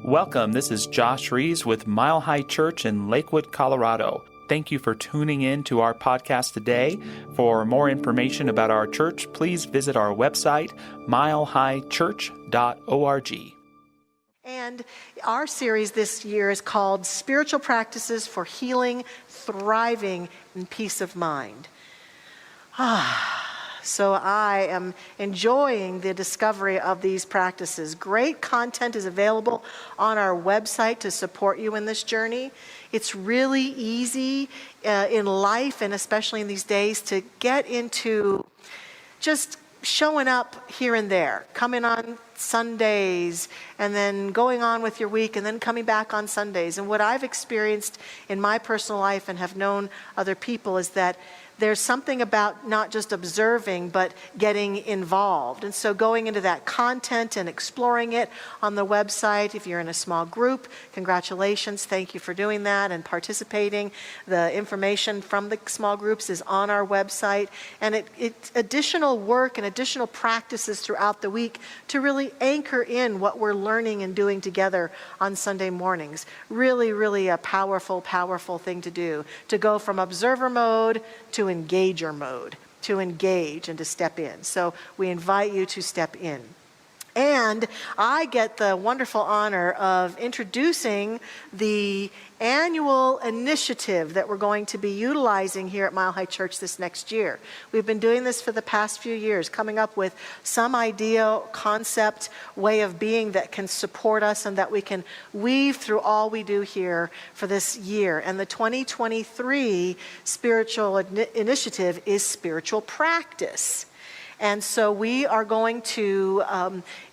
Welcome, this is Josh Rees with Mile High Church in Lakewood, Colorado. Thank you for tuning in to our podcast today. For more information about our church, please visit our website, milehighchurch.org. And our series this year is called Spiritual Practices for Healing, Thriving, and Peace of Mind. So I am enjoying the discovery of these practices. Great content is available on our website to support you in this journey. It's really easy in life, and especially in these days, to get into just showing up here and there, coming on Sundays, and then going on with your week, and then coming back on Sundays. And what I've experienced in my personal life and have known other people is that there's something about not just observing, but getting involved. And so going into that content and exploring it on the website, if you're in a small group, congratulations, thank you for doing that and participating. The information from the small groups is on our website. And it's additional work and additional practices throughout the week to really anchor in what we're learning and doing together on Sunday mornings. Really, really a powerful, powerful thing to do. To go from observer mode to engager mode, to engage and to step in. So we invite you to step in. And I get the wonderful honor of introducing the annual initiative that we're going to be utilizing here at Mile High Church this next year. We've been doing this for the past few years, coming up with some idea, concept, way of being that can support us and that we can weave through all we do here for this year. And the 2023 spiritual initiative is spiritual practice. And so we are going to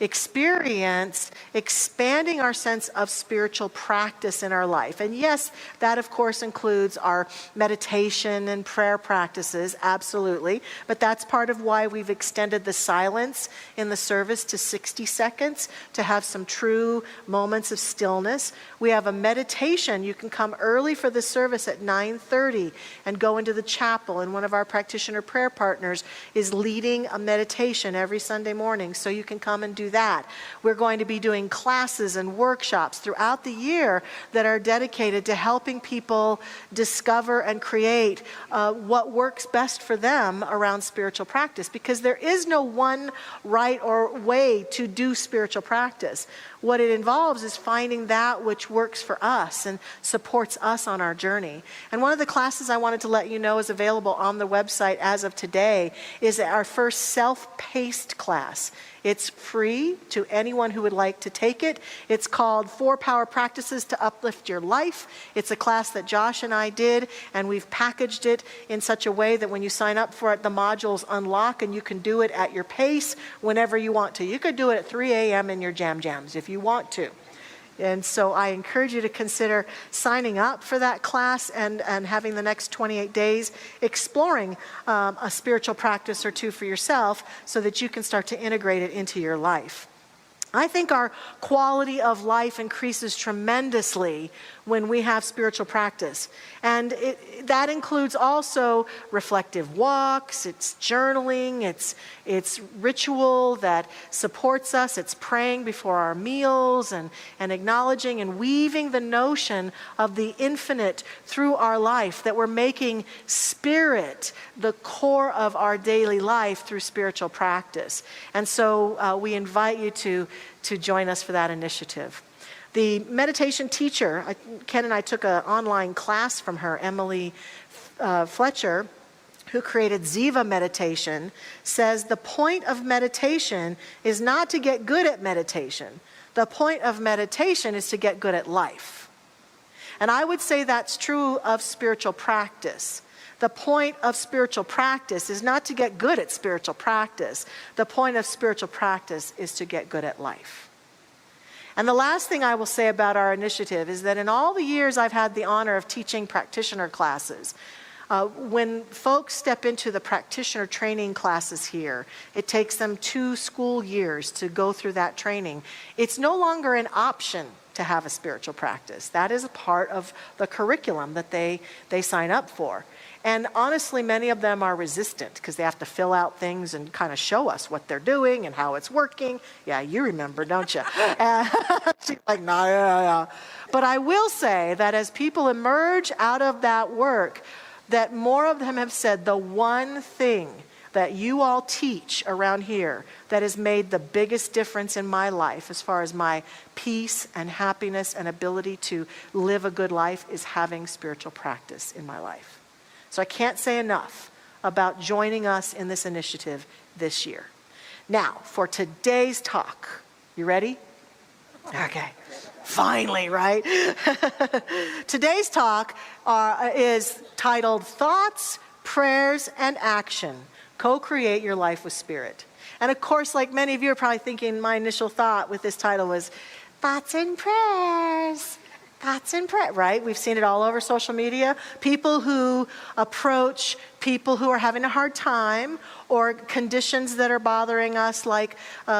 experience expanding our sense of spiritual practice in our life. And yes, that of course includes our meditation and prayer practices, absolutely. But that's part of why we've extended the silence in the service to 60 seconds to have some true moments of stillness. We have a meditation. You can come early for the service at 9:30 and go into the chapel. And one of our practitioner prayer partners is leading a meditation every Sunday morning, so you can come and do that. We're going to be doing classes and workshops throughout the year that are dedicated to helping people discover and create what works best for them around spiritual practice, because there is no one right or way to do spiritual practice. What it involves is finding that which works for us and supports us on our journey. And one of the classes I wanted to let you know is available on the website as of today is our first self-paced class. It's free to anyone who would like to take it. It's called 4 Power Practices to Uplift Your Life. It's a class that Josh and I did, and we've packaged it in such a way that when you sign up for it, the modules unlock and you can do it at your pace whenever you want to. You could do it at 3 a.m. in your jams if you want to. And so I encourage you to consider signing up for that class and having the next 28 days exploring a spiritual practice or two for yourself so that you can start to integrate it into your life. I think our quality of life increases tremendously when we have spiritual practice. And that includes also reflective walks, it's journaling, it's ritual that supports us, it's praying before our meals and acknowledging and weaving the notion of the infinite through our life, that we're making spirit the core of our daily life through spiritual practice. And so we invite you to join us for that initiative. The meditation teacher, Ken and I took an online class from her, Emily Fletcher, who created Ziva meditation, says the point of meditation is not to get good at meditation. The point of meditation is to get good at life. And I would say that's true of spiritual practice. The point of spiritual practice is not to get good at spiritual practice. The point of spiritual practice is to get good at life. And the last thing I will say about our initiative is that in all the years I've had the honor of teaching practitioner classes, when folks step into the practitioner training classes here, it takes them 2 school years to go through that training. It's no longer an option to to have a spiritual practice. That is a part of the curriculum that they sign up for. And honestly, many of them are resistant because they have to fill out things and kind of show us what they're doing and how it's working. Yeah, you remember, don't you? She's like, no, yeah. But I will say that as people emerge out of that work, that more of them have said the one thing that you all teach around here that has made the biggest difference in my life as far as my peace and happiness and ability to live a good life is having spiritual practice in my life. So I can't say enough about joining us in this initiative this year. Now, for today's talk, you ready? Okay. Finally, right? Today's talk is titled Thoughts, Prayers, and Action. Co-create your life with Spirit. And of course, like many of you are probably thinking, my initial thought with this title was thoughts and prayers. Thoughts and prayer, right? We've seen it all over social media. People who approach people who are having a hard time or conditions that are bothering us, like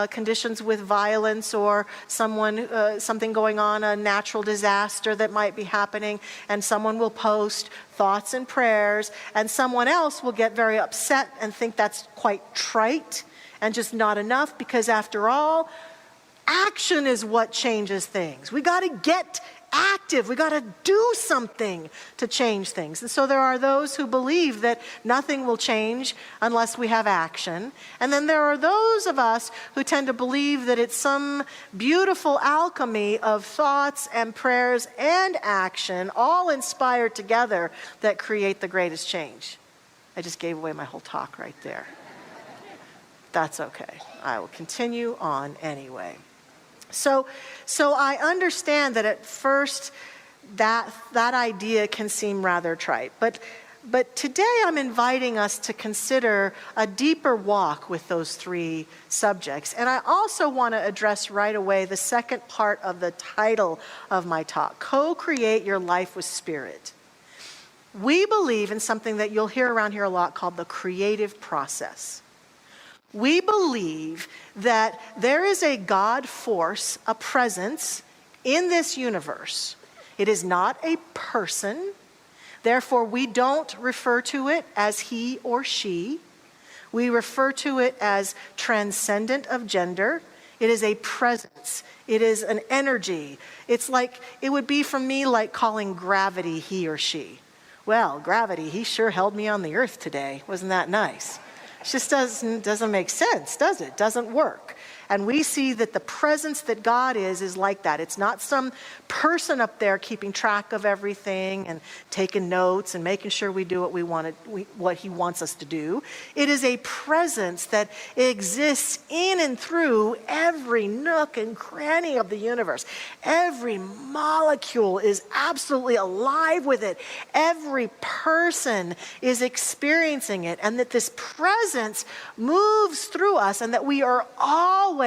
conditions with violence or something going on, a natural disaster that might be happening, and someone will post thoughts and prayers, and someone else will get very upset and think that's quite trite and just not enough, because after all, action is what changes things. We got to get active. We got to do something to change things. And so there are those who believe that nothing will change unless we have action. And then there are those of us who tend to believe that it's some beautiful alchemy of thoughts and prayers and action, all inspired together, that create the greatest change. I just gave away my whole talk right there. That's okay. I will continue on anyway. So I understand that at first that idea can seem rather trite, but today I'm inviting us to consider a deeper walk with those three subjects. And I also want to address right away the second part of the title of my talk, Co-create Your Life with Spirit. We believe in something that you'll hear around here a lot called the creative process. We believe that there is a God force, a presence in this universe. It is not a person. Therefore, we don't refer to it as he or she. We refer to it as transcendent of gender. It is a presence. It is an energy. It's like, it would be for me like calling gravity he or she. Well, gravity, he sure held me on the earth today. Wasn't that nice? It just doesn't make sense, does it? Doesn't work. And we see that the presence that God is like that. It's not some person up there keeping track of everything and taking notes and making sure we do what he wants us to do. It is a presence that exists in and through every nook and cranny of the universe. Every molecule is absolutely alive with it. Every person is experiencing it, and that this presence moves through us, and that we are always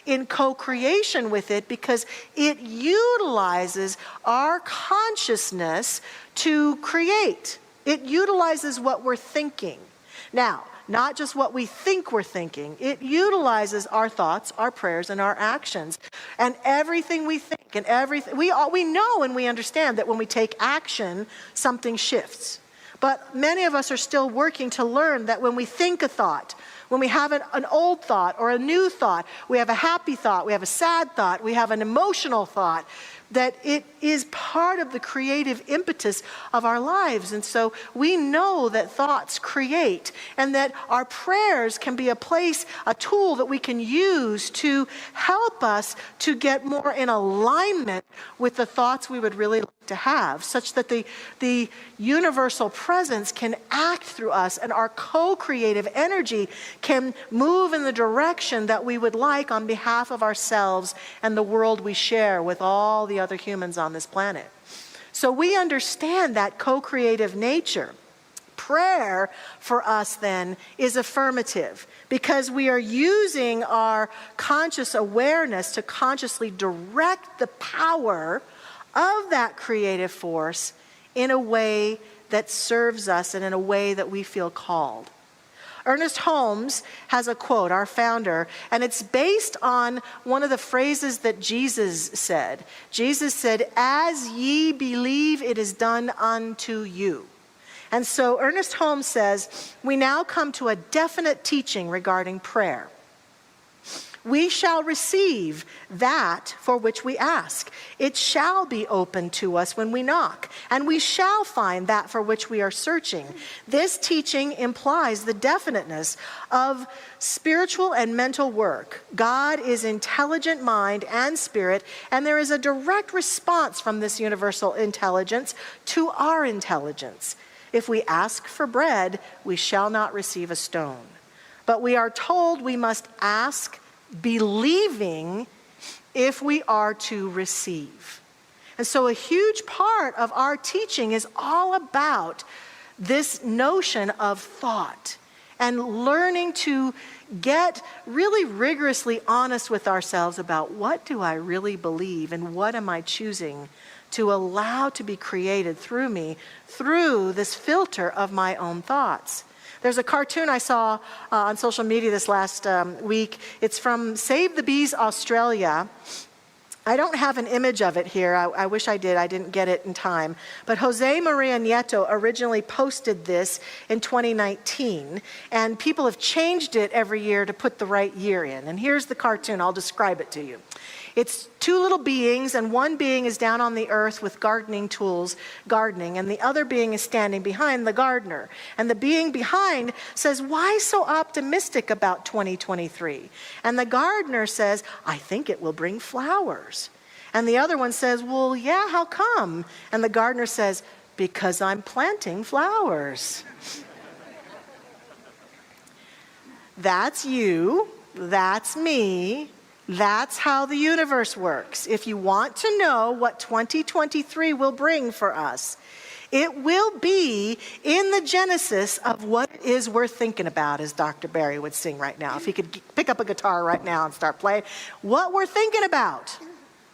in co-creation with it, because it utilizes our consciousness to create. It utilizes what we're thinking. Now, not just what we think we're thinking. It utilizes our thoughts, our prayers, and our actions. And everything we think and everything, we know and we understand that when we take action, something shifts. But many of us are still working to learn that when we think a thought, when we have an old thought or a new thought, we have a happy thought, we have a sad thought, we have an emotional thought, that it is part of the creative impetus of our lives. And so we know that thoughts create, and that our prayers can be a tool that we can use to help us to get more in alignment with the thoughts we would really like to have, such that the universal presence can act through us, and our co-creative energy can move in the direction that we would like on behalf of ourselves and the world we share with all the other humans on this planet. So we understand that co-creative nature. Prayer for us then is affirmative, because we are using our conscious awareness to consciously direct the power of that creative force in a way that serves us and in a way that we feel called. Ernest Holmes has a quote, our founder, and it's based on one of the phrases that Jesus said. Jesus said, "As ye believe, it is done unto you." And so Ernest Holmes says, we now come to a definite teaching regarding prayer. We shall receive that for which we ask. It shall be opened to us when we knock, and we shall find that for which we are searching. This teaching implies the definiteness of spiritual and mental work. God is intelligent mind and spirit, and there is a direct response from this universal intelligence to our intelligence. If we ask for bread, we shall not receive a stone. But we are told we must ask believing if we are to receive. And so a huge part of our teaching is all about this notion of thought and learning to get really rigorously honest with ourselves about what do I really believe and what am I choosing to allow to be created through me through this filter of my own thoughts. There's a cartoon I saw on social media this last week. It's from Save the Bees Australia. I don't have an image of it here. I wish I did. I didn't get it in time. But Jose Maria Nieto originally posted this in 2019, and people have changed it every year to put the right year in. And here's the cartoon. I'll describe it to you. It's two little beings, and one being is down on the earth with gardening tools, gardening, and the other being is standing behind the gardener. And the being behind says, "Why so optimistic about 2023? And the gardener says, "I think it will bring flowers." And the other one says, "Well, yeah, how come?" And the gardener says, "Because I'm planting flowers." That's you, that's me. That's how the universe works. If you want to know what 2023 will bring for us, it will be in the genesis of what it is we're thinking about, as Dr. Barry would sing right now. If he could pick up a guitar right now and start playing, what we're thinking about.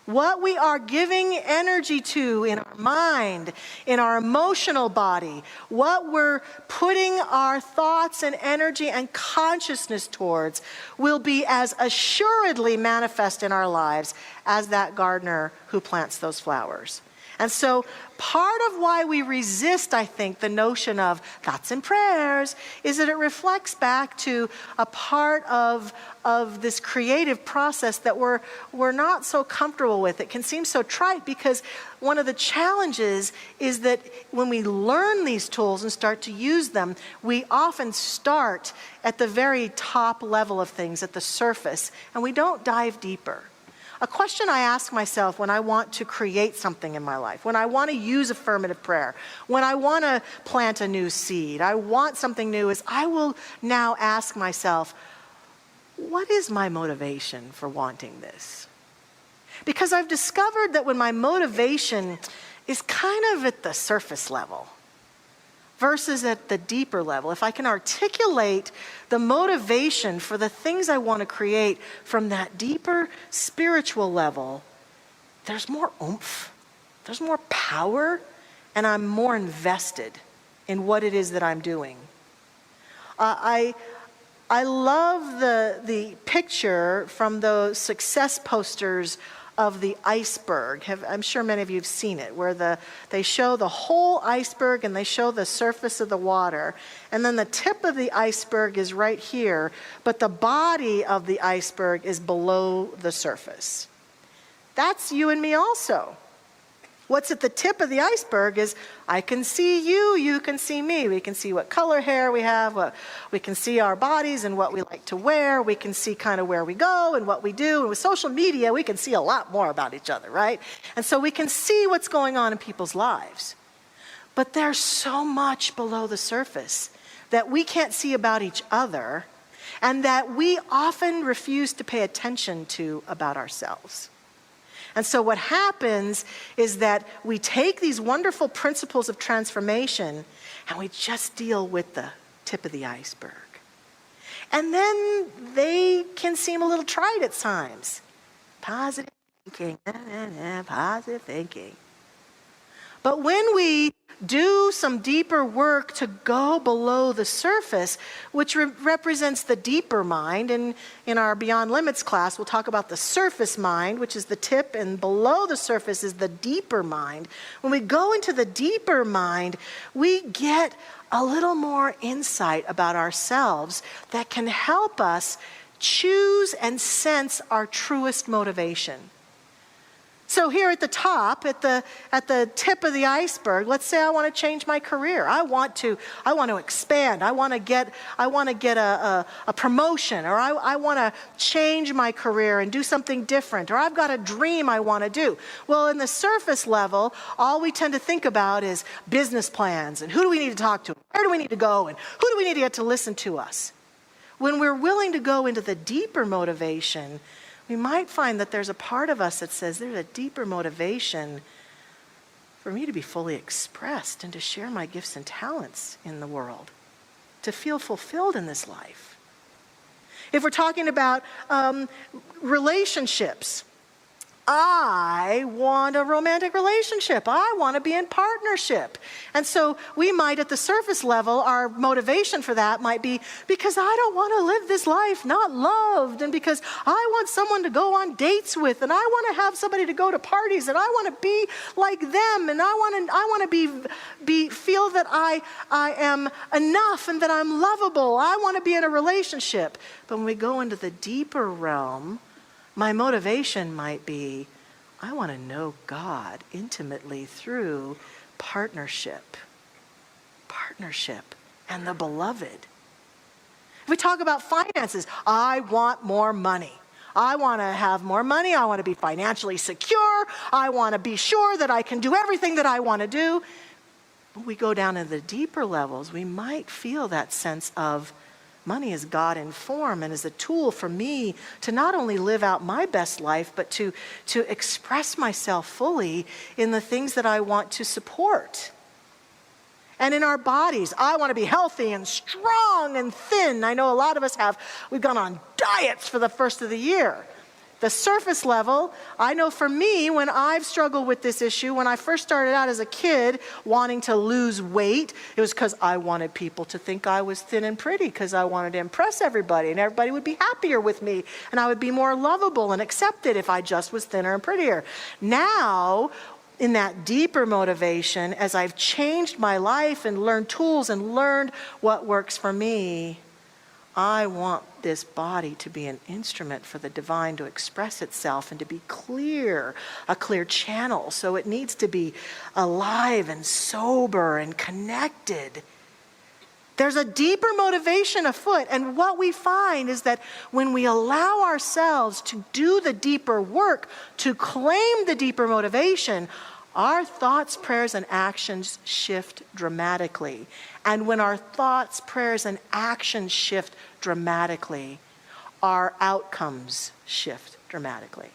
What we are giving energy to in our mind, in our emotional body, what we're putting our thoughts and energy and consciousness towards will be as assuredly manifest in our lives as that gardener who plants those flowers. And so part of why we resist, I think, the notion of thoughts and prayers is that it reflects back to a part of this creative process that we're not so comfortable with. It can seem so trite because one of the challenges is that when we learn these tools and start to use them, we often start at the very top level of things, at the surface, and we don't dive deeper. A question I ask myself when I want to create something in my life, when I want to use affirmative prayer, when I want to plant a new seed, I want something new, is I will now ask myself, what is my motivation for wanting this? Because I've discovered that when my motivation is kind of at the surface level versus at the deeper level, if I can articulate the motivation for the things I want to create from that deeper spiritual level, there's more oomph, there's more power, and I'm more invested in what it is that I'm doing. I love the picture from those success posters of the iceberg. I'm sure many of you have seen it, where they show the whole iceberg and they show the surface of the water. And then the tip of the iceberg is right here, but the body of the iceberg is below the surface. That's you and me also. What's at the tip of the iceberg is I can see you, you can see me. We can see what color hair we have, we can see our bodies and what we like to wear. We can see kind of where we go and what we do. And with social media, we can see a lot more about each other, right? And so we can see what's going on in people's lives. But there's so much below the surface that we can't see about each other and that we often refuse to pay attention to about ourselves. And so what happens is that we take these wonderful principles of transformation and we just deal with the tip of the iceberg. And then they can seem a little trite at times. Positive thinking, positive thinking. But when we do some deeper work to go below the surface, which represents the deeper mind, and in our Beyond Limits class, we'll talk about the surface mind, which is the tip, and below the surface is the deeper mind. When we go into the deeper mind, we get a little more insight about ourselves that can help us choose and sense our truest motivation. So here at the top, at the tip of the iceberg, let's say I want to change my career. I want to expand. I want to get a promotion, or I want to change my career and do something different, or I've got a dream I want to do. Well, in the surface level, all we tend to think about is business plans and who do we need to talk to, where do we need to go, and who do we need to get to listen to us. When we're willing to go into the deeper motivation, we might find that there's a part of us that says there's a deeper motivation for me to be fully expressed and to share my gifts and talents in the world, to feel fulfilled in this life. If we're talking about relationships, I want a romantic relationship. I want to be in partnership. And so we might, at the surface level, our motivation for that might be because I don't want to live this life not loved, and because I want someone to go on dates with, and I want to have somebody to go to parties, and I want to be like them, and I want to feel that I am enough and that I'm lovable. I want to be in a relationship. But when we go into the deeper realm, my motivation might be, I want to know God intimately through partnership and the beloved. If we talk about finances, I want more money. I want to have more money. I want to be financially secure. I want to be sure that I can do everything that I want to do. When we go down into the deeper levels, we might feel that sense of money is God in form and is a tool for me to not only live out my best life, but to express myself fully in the things that I want to support. And in our bodies, I want to be healthy and strong and thin. I know a lot of us we've gone on diets for the first of the year. The surface level, I know for me, when I've struggled with this issue, when I first started out as a kid wanting to lose weight, it was because I wanted people to think I was thin and pretty, because I wanted to impress everybody, and everybody would be happier with me, and I would be more lovable and accepted if I just was thinner and prettier. Now, in that deeper motivation, as I've changed my life and learned tools and learned what works for me, I want this body to be an instrument for the divine to express itself and to be clear, a clear channel. So it needs to be alive and sober and connected. There's a deeper motivation afoot, and what we find is that when we allow ourselves to do the deeper work, to claim the deeper motivation, our thoughts, prayers, and actions shift dramatically. And when our thoughts, prayers, and actions shift dramatically, our outcomes shift dramatically.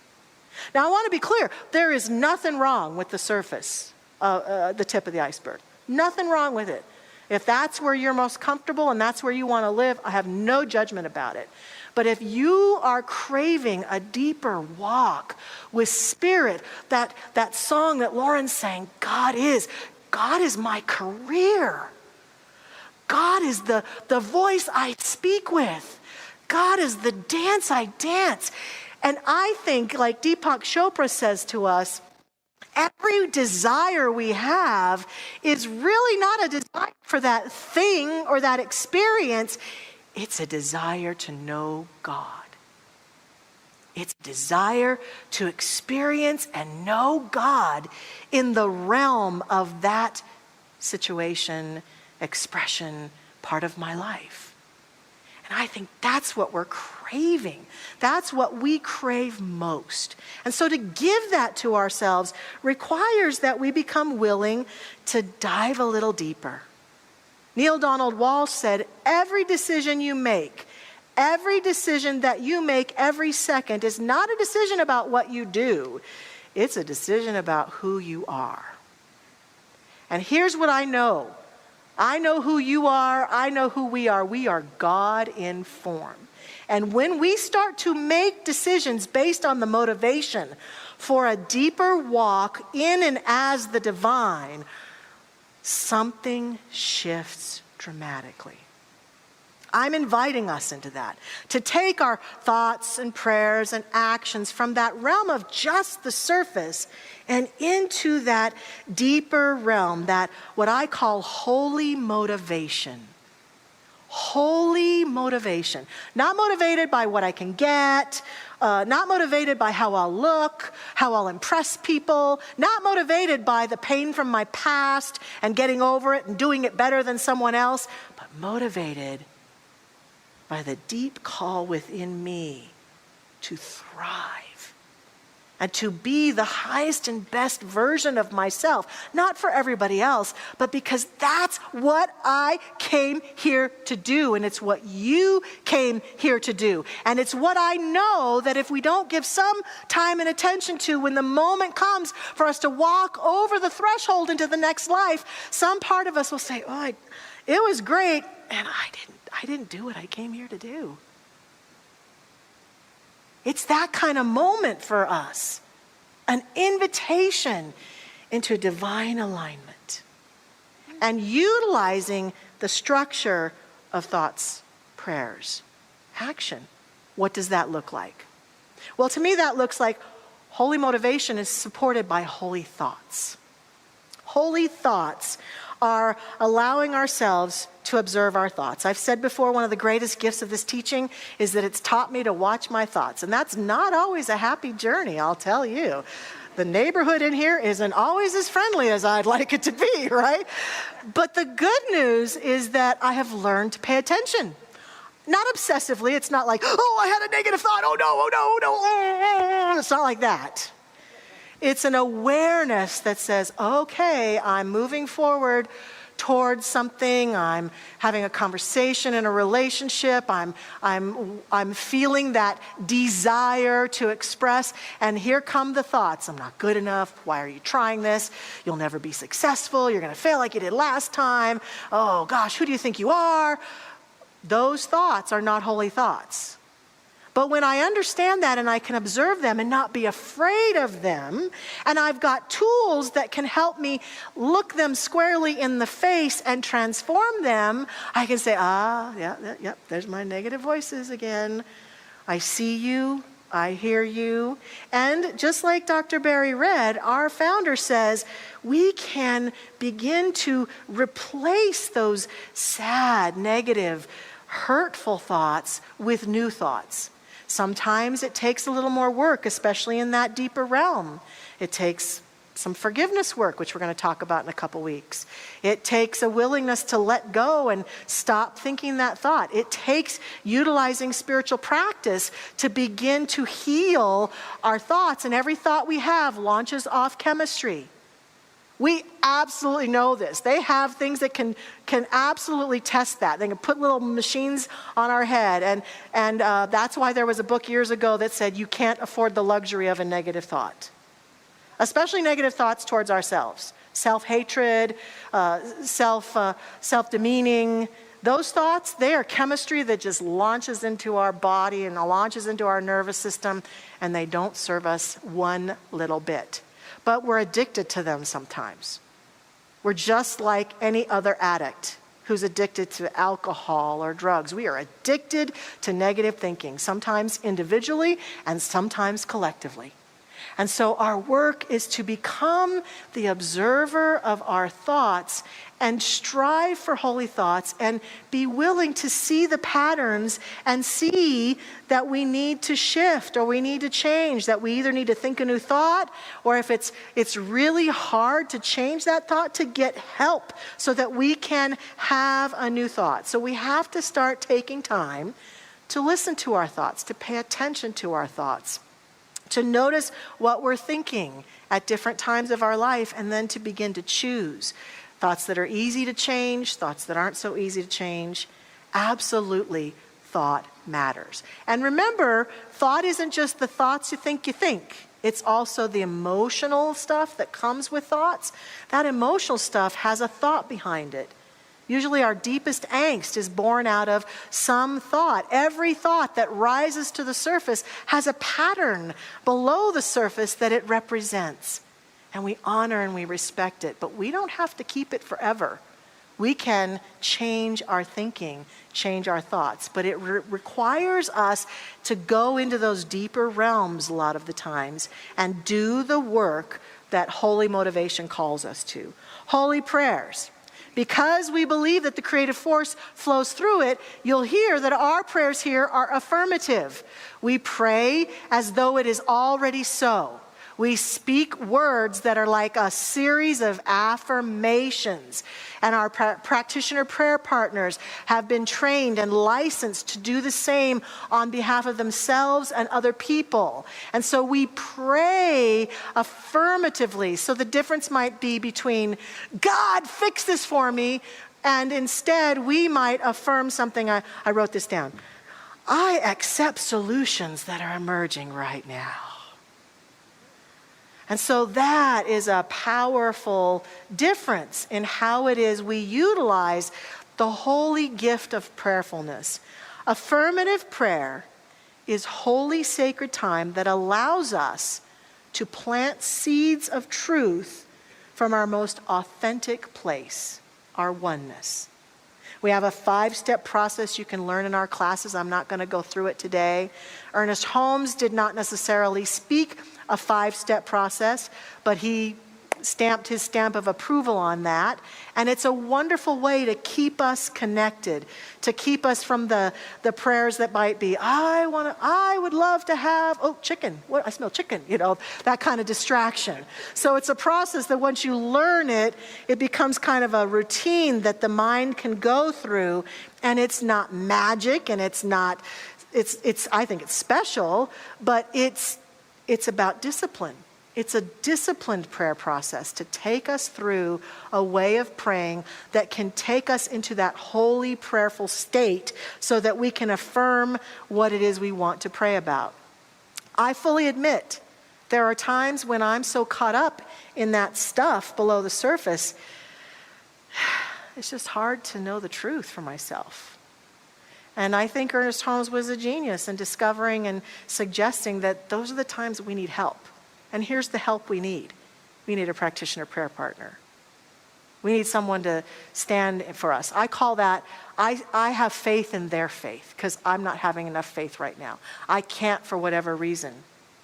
Now, I want to be clear. There is nothing wrong with the surface, the tip of the iceberg. Nothing wrong with it. If that's where you're most comfortable and that's where you want to live, I have no judgment about it. But if you are craving a deeper walk with spirit, that song that Lauren sang, God is my career. God is the voice I speak with. God is the dance I dance. And I think, like Deepak Chopra says to us, every desire we have is really not a desire for that thing or that experience. It's a desire to know God. It's a desire to experience and know God in the realm of that situation, expression, part of my life. And I think that's what we're craving. That's what we crave most. And so to give that to ourselves requires that we become willing to dive a little deeper. Neil Donald Walsh said, every decision you make, every decision that you make every second is not a decision about what you do. It's a decision about who you are. And here's what I know. I know who you are. I know who we are. We are God in form. And when we start to make decisions based on the motivation for a deeper walk in and as the divine, something shifts dramatically. I'm inviting us into that, to take our thoughts and prayers and actions from that realm of just the surface and into that deeper realm, that what I call holy motivation. Holy motivation. Not motivated by what I can get, not motivated by how I'll look, how I'll impress people, not motivated by the pain from my past and getting over it and doing it better than someone else, but motivated by the deep call within me to thrive and to be the highest and best version of myself, not for everybody else, but because that's what I came here to do, and it's what you came here to do. And it's what I know that if we don't give some time and attention to, when the moment comes for us to walk over the threshold into the next life, some part of us will say, oh, it was great, and I didn't do what I came here to do. It's that kind of moment for us, an invitation into divine alignment and utilizing the structure of thoughts, prayers, action. What does that look like? Well, to me, that looks like holy motivation is supported by holy thoughts. Holy thoughts are allowing ourselves to observe our thoughts. I've said before, one of the greatest gifts of this teaching is that it's taught me to watch my thoughts. And that's not always a happy journey, I'll tell you. The neighborhood in here isn't always as friendly as I'd like it to be, right? But the good news is that I have learned to pay attention. Not obsessively. It's not like, oh, I had a negative thought. Oh, no, oh, no, oh, no. It's not like that. It's an awareness that says, okay, I'm moving forward towards something. I'm having a conversation in a relationship. I'm feeling that desire to express. And here come the thoughts. I'm not good enough. Why are you trying this? You'll never be successful. You're going to fail like you did last time. Oh gosh, who do you think you are? Those thoughts are not holy thoughts. But when I understand that and I can observe them and not be afraid of them, and I've got tools that can help me look them squarely in the face and transform them, I can say, yeah, there's my negative voices again. I see you, I hear you. And just like Dr. Barry read, our founder says, we can begin to replace those sad, negative, hurtful thoughts with new thoughts. Sometimes it takes a little more work, especially in that deeper realm. It takes some forgiveness work, which we're going to talk about in a couple weeks. It takes a willingness to let go and stop thinking that thought. It takes utilizing spiritual practice to begin to heal our thoughts. And every thought we have launches off chemistry. We absolutely know this. They have things that can absolutely test that. They can put little machines on our head. And that's why there was a book years ago that said you can't afford the luxury of a negative thought. Especially negative thoughts towards ourselves. Self-hatred, self-demeaning. Those thoughts, they are chemistry that just launches into our body and launches into our nervous system. And they don't serve us one little bit. But we're addicted to them sometimes. We're just like any other addict who's addicted to alcohol or drugs. We are addicted to negative thinking, sometimes individually and sometimes collectively. And so our work is to become the observer of our thoughts and strive for holy thoughts and be willing to see the patterns and see that we need to shift or we need to change, that we either need to think a new thought, or if it's really hard to change that thought, to get help so that we can have a new thought. So we have to start taking time to listen to our thoughts, to pay attention to our thoughts, to notice what we're thinking at different times of our life, and then to begin to choose thoughts that are easy to change, thoughts that aren't so easy to change. Absolutely, thought matters. And remember, thought isn't just the thoughts you think. It's also the emotional stuff that comes with thoughts. That emotional stuff has a thought behind it. Usually our deepest angst is born out of some thought. Every thought that rises to the surface has a pattern below the surface that it represents. And we honor and we respect it, but we don't have to keep it forever. We can change our thinking, change our thoughts, but it requires us to go into those deeper realms a lot of the times and do the work that holy motivation calls us to. Holy prayers. Because we believe that the creative force flows through it, you'll hear that our prayers here are affirmative. We pray as though it is already so. We speak words that are like a series of affirmations. And our practitioner prayer partners have been trained and licensed to do the same on behalf of themselves and other people. And so we pray affirmatively. So the difference might be between, God, fix this for me, and instead we might affirm something. I wrote this down. I accept solutions that are emerging right now. And so that is a powerful difference in how it is we utilize the holy gift of prayerfulness. Affirmative prayer is holy sacred time that allows us to plant seeds of truth from our most authentic place, our oneness. We have a 5-step process you can learn in our classes. I'm not going to go through it today. Ernest Holmes did not necessarily speak a 5-step process, but he stamped his stamp of approval on that. And it's a wonderful way to keep us connected, to keep us from the prayers that might be, I would love to have, chicken. What? I smell chicken, that kind of distraction. So it's a process that once you learn it, it becomes kind of a routine that the mind can go through. And it's not magic, and it's I think it's special, but it's about discipline. It's a disciplined prayer process to take us through a way of praying that can take us into that holy prayerful state so that we can affirm what it is we want to pray about. I fully admit there are times when I'm so caught up in that stuff below the surface, it's just hard to know the truth for myself. And I think Ernest Holmes was a genius in discovering and suggesting that those are the times we need help. And here's the help we need. We need a practitioner prayer partner. We need someone to stand for us. I call that, I have faith in their faith because I'm not having enough faith right now. I can't, for whatever reason,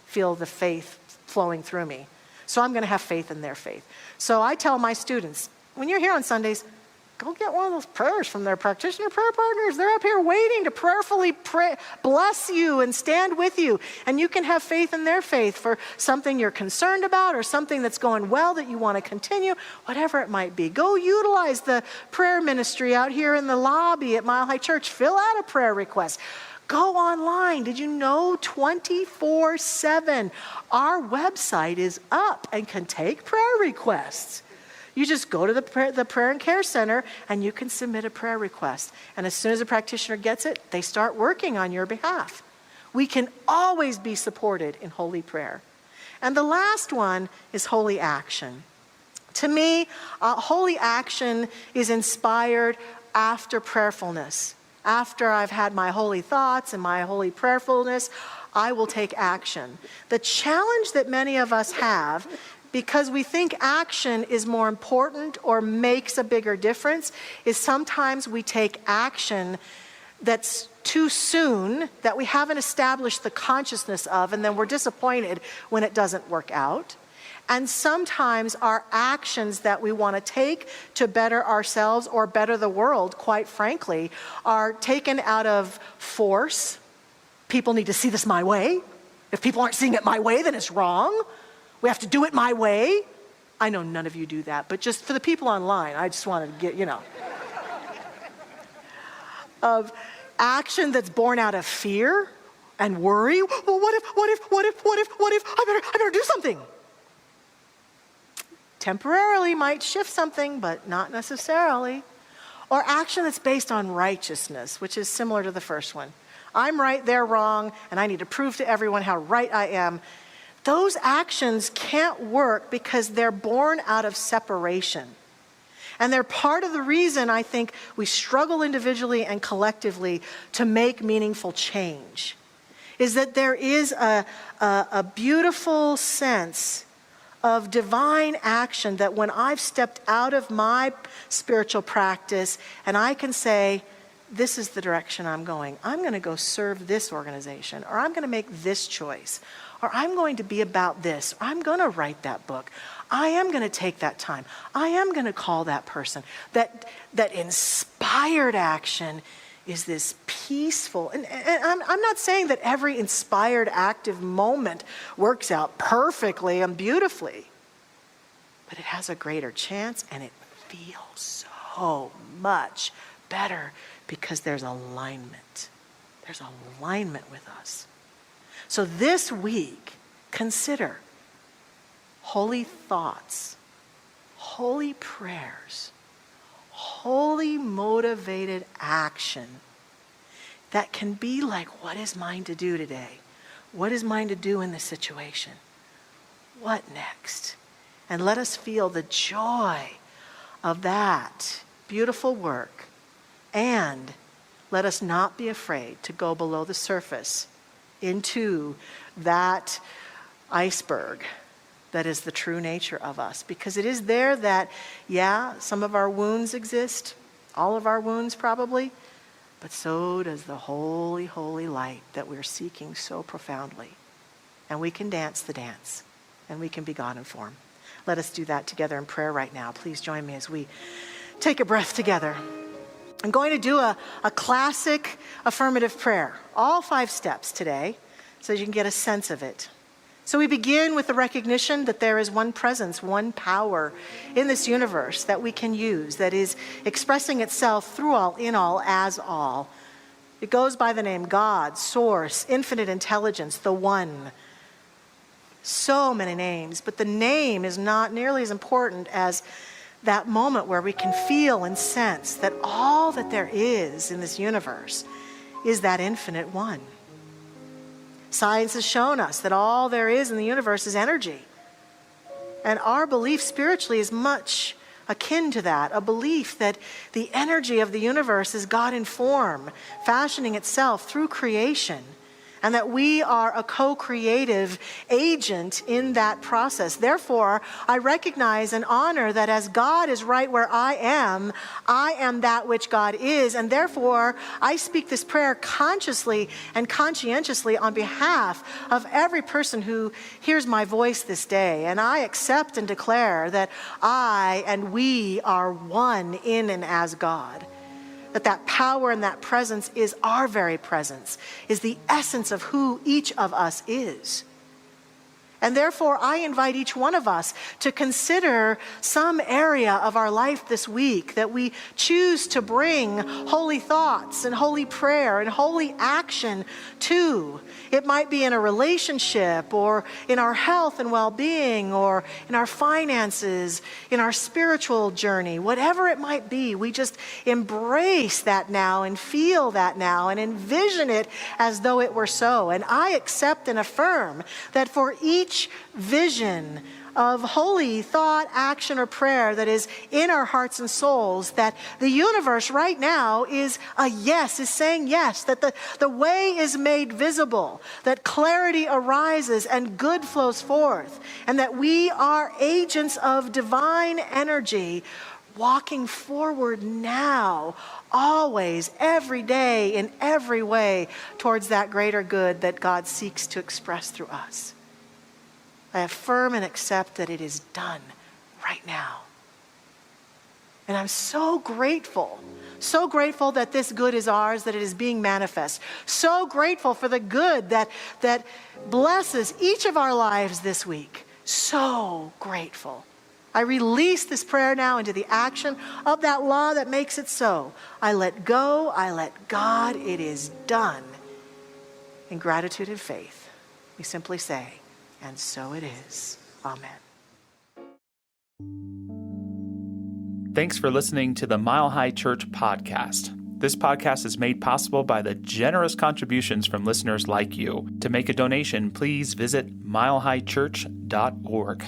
feel the faith flowing through me. So I'm going to have faith in their faith. So I tell my students, when you're here on Sundays, go get one of those prayers from their practitioner prayer partners. They're up here waiting to prayerfully bless you and stand with you. And you can have faith in their faith for something you're concerned about or something that's going well that you want to continue, whatever it might be. Go utilize the prayer ministry out here in the lobby at Mile High Church. Fill out a prayer request. Go online. Did you know 24/7 our website is up and can take prayer requests? You just go to the prayer and care center and you can submit a prayer request. And as soon as a practitioner gets it, they start working on your behalf. We can always be supported in holy prayer. And the last one is holy action. To me, holy action is inspired after prayerfulness. After I've had my holy thoughts and my holy prayerfulness, I will take action. The challenge that many of us have, because we think action is more important or makes a bigger difference, is sometimes we take action that's too soon, that we haven't established the consciousness of, and then we're disappointed when it doesn't work out. And sometimes our actions that we want to take to better ourselves or better the world, quite frankly, are taken out of force. People need to see this my way. If people aren't seeing it my way, then it's wrong. We have to do it my way. I know none of you do that, but just for the people online, I just wanted to get, of action that's born out of fear and worry. Well, what if, I better do something. Temporarily might shift something, but not necessarily. Or action that's based on righteousness, which is similar to the first one. I'm right, they're wrong, and I need to prove to everyone how right I am. Those actions can't work because they're born out of separation. And they're part of the reason I think we struggle individually and collectively to make meaningful change, is that there is a beautiful sense of divine action that when I've stepped out of my spiritual practice and I can say, this is the direction I'm going. I'm going to go serve this organization, or I'm going to make this choice, or I'm going to be about this, or I'm going to write that book. I am going to take that time. I am going to call that person. That inspired action is this peaceful, and I'm not saying that every inspired active moment works out perfectly and beautifully, but it has a greater chance and it feels so much better because there's alignment. There's alignment with us. So this week, consider holy thoughts, holy prayers, holy motivated action that can be like, what is mine to do today? What is mine to do in this situation? What next? And let us feel the joy of that beautiful work. And let us not be afraid to go below the surface into that iceberg that is the true nature of us. Because it is there that, yeah, some of our wounds exist, all of our wounds probably, but so does the holy, holy light that we're seeking so profoundly. And we can dance the dance, and we can be God in form. Let us do that together in prayer right now. Please join me as we take a breath together. I'm going to do a classic affirmative prayer, all 5 steps today, so you can get a sense of it. So we begin with the recognition that there is one presence, one power in this universe that we can use, that is expressing itself through all, in all, as all. It goes by the name God, Source, Infinite Intelligence, the One. So many names, but the name is not nearly as important as that moment where we can feel and sense that all that there is in this universe is that infinite one. Science has shown us that all there is in the universe is energy. And our belief spiritually is much akin to that, a belief that the energy of the universe is God in form, fashioning itself through creation, and that we are a co-creative agent in that process. Therefore, I recognize and honor that as God is right where I am that which God is, and therefore I speak this prayer consciously and conscientiously on behalf of every person who hears my voice this day. And I accept and declare that I and we are one in and as God. That power and that presence is our very presence, is the essence of who each of us is. And therefore, I invite each one of us to consider some area of our life this week that we choose to bring holy thoughts and holy prayer and holy action to. It might be in a relationship, or in our health and well-being, or in our finances, in our spiritual journey, whatever it might be. We just embrace that now and feel that now and envision it as though it were so. And I accept and affirm that for each vision of holy thought, action, or prayer that is in our hearts and souls, that the universe right now is a yes, is saying yes, that the way is made visible, that clarity arises and good flows forth, and that we are agents of divine energy walking forward now, always, every day, in every way, towards that greater good that God seeks to express through us. I affirm and accept that it is done right now. And I'm so grateful that this good is ours, that it is being manifest. So grateful for the good that blesses each of our lives this week. So grateful. I release this prayer now into the action of that law that makes it so. I let go, I let God, it is done. In gratitude and faith, we simply say, and so it is. Amen. Thanks for listening to the Mile High Church podcast. This podcast is made possible by the generous contributions from listeners like you. To make a donation, please visit milehighchurch.org.